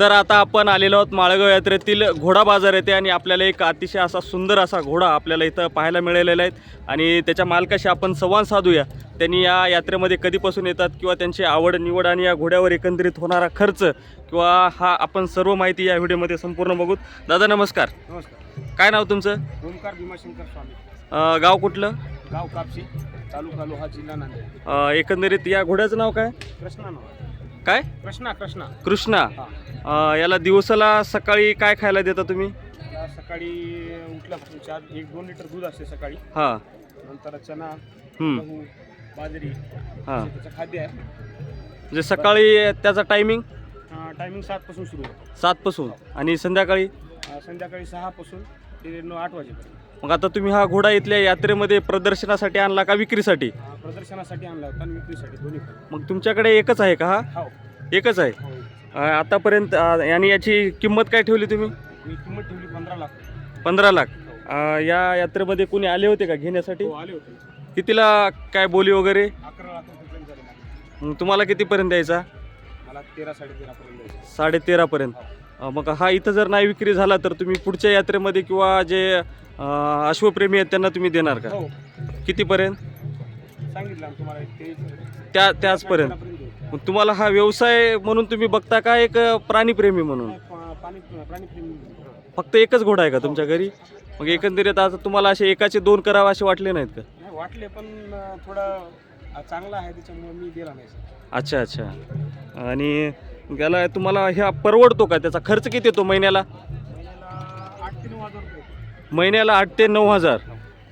तर आता आपण आलेलो आहोत माळेगाव यात्रेतील घोडा बाजार येथे आणि आपल्याला एक अतिशय असा सुंदर असा घोडा आपल्याला इथं पाहायला मिळालेला आहे आणि त्याच्या मालकाशी आपण संवाद साधूया। त्यांनी या यात्रेमध्ये कधीपासून येतात किंवा त्यांची आवड निवड आणि या घोड्यावर एकंदरीत होणारा खर्च किंवा हा आपण सर्व माहिती या व्हिडिओमध्ये संपूर्ण बघू। दादा नमस्कार। नमस्कार। काय नाव तुमचं? ओमकार भीमाशंकर स्वामी। गाव कुठलं? गाव कापशी, तालुका लोहा, जिल्हा नांदेड। एकंदरीत या घोड्याचं नाव काय? कृष्णा नाव। काय? कृष्णा कृष्णा कृष्णा। याला दिवसाला सकाळी काय खायला देता तुम्ही? सकाळी उठल्यापासून 1-2 लिटर दूध असते सकाळी। हां। नंतर चना, गहू, बाजरी त्याचं खाद्य आहे। म्हणजे सकाळी त्याचा टायमिंग 7 पासून सुरू होतो। 7 पासून आणि संध्याकाळी 6 पासून ते 8 वाजेपर्यंत। मग आता तुम्ही हा घोडा इथल्या यात्रेमध्ये प्रदर्शनासाठी आणला का विक्रीसाठी? प्रदर्शनासाठी आणला होता आणि विक्रीसाठी दोन्ही। मग तुमच्याकडे एकच आहे का हा? हो, एकच आहे। आतापर्यंत आणि याची किंमत काय ठेवली तुम्ही? मी किंमत ठेवली 15 लाख। 15 लाख। या यात्रेमध्ये कोणी आले होते का घेण्यासाठी? हो, आले होते। कितीला काय बोली वगैरे? 11 लाखापर्यंत झाले। मग तुम्हाला कितीपर्यंत द्यायचा? मला 13-13.5 पर्यंत द्यायचं। 13.5 पर्यंत। मग हा इथं जर नाही विक्री झाला तर तुम्ही पुढच्या यात्रेमध्ये किंवा जे अश्वप्रेमी आहेत त्यांना तुम्ही देणार का? हो। कितीपर्यंत सांगितलं तुम्हाला? त्याचपर्यंत। मग तुम्हाला हा व्यवसाय म्हणून तुम्ही बघता का एक प्राणीप्रेमी म्हणून? प्राणीप्रेमी। फक्त एकच घोडा आहे का तुमच्या घरी? मग एकंदरीत आता तुम्हाला असे एकाचे 2 करावे असे वाटले नाहीत का? नाही वाटले, पण थोडं चांगला आहे त्याच्यामुळे मी दिला नाही। अच्छा अच्छा। आणि त्याला तुम्हाला ह्या परवडतो का? त्याचा खर्च किती येतो महिन्याला? 8 ते 9 हजार रुपये। महिन्याला 8 ते 9 हजार।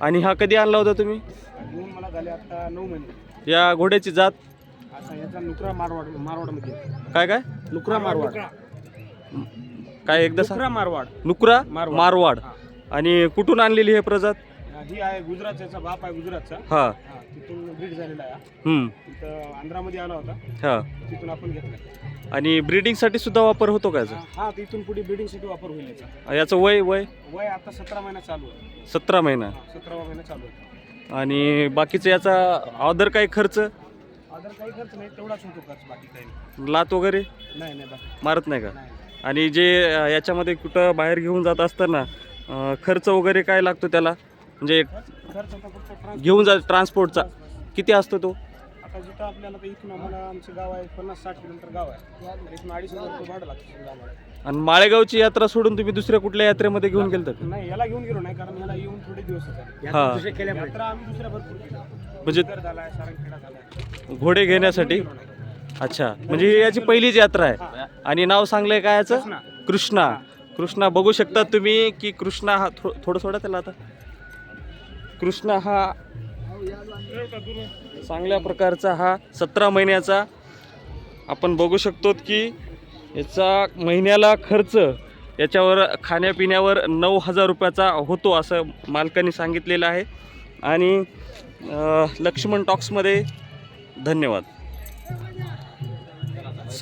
आणि हा कधी आणला होता तुम्ही? घेऊन मला झाले आता 9 महिने। या घोड्याची जात आता याचा नुकरा मारवाडमध्ये। काय काय? नुकरा मारवाड। काय एकदा नुकरा मारवाड। नुकरा मारवाड। मारवाड। आणि कुठून आणलेली हे प्रजात? ही आहे गुजरातचा, बाप आहे गुजरातचा। हा। तिथून ब्रीड झालेला आहे। तिथं आंध्रामध्ये आला होता। हा। तिथून आपण घेतला। आणि ब्रीडिंगसाठी सुद्धा वापर होतो का याचा? हा, तिथून पुढे ब्रीडिंगसाठी वापर होईल याचा। याचं वय वय वय आता 17 महिना चालू आहे। 17 महिना। 17वा महिना चालू आहे। आणि बाकीचं याचा अदर काही खर्च? अदर काही खर्च नाही, तेवढाच होतो खर्च, बाकी काही नाही। लात वगैरे नाही मारत नाही का? नाही। आणि जे याच्यामध्ये कुठं बाहेर घेऊन जात असताना खर्च वगैरे काय लागतो त्याला? म्हणजे खर्च होता फक्त घेऊन जा ट्रान्सपोर्टचा किती असतो तो? आता जिथं आपल्याला तर इथून आम्हाला आमचं गाव आहे 50-60 किलोमीटर गाव आहे, तर इथून 250 रुपये भाडं लागतं गावाला। आणि माळेगावची यात्रा सोडून तुम्ही दुसऱ्या कुठल्या यात्रेमध्ये घेऊन गेलता का? नाही, याला घेऊन गेलो नाही, कारण याला येऊन थोडे दिवस झाले। हा। यात्रा आम्ही दुसऱ्या भरपूर केल्या, म्हणजे झालाय, सारंगखेडा झालाय, घोडे घेण्यासाठी। अच्छा, म्हणजे ही याची पहिलीच यात्रा आहे। आणि नाव सांगलंय काय याचं? कृष्णा। कृष्णा बघू शकता तुम्ही की कृष्णा हा थोडं त्याला आता कृष्णा हा चांगल्या प्रकारचा हा 17 महिन्याचा आपण बघू शकतो की याचा महिन्याला खर्च याच्यावर खाण्यापिण्यावर 9,000 रुपयाचा होतो असं मालकांनी सांगितलेलं आहे। आणि लक्ष्मण टॉक्समध्ये धन्यवाद।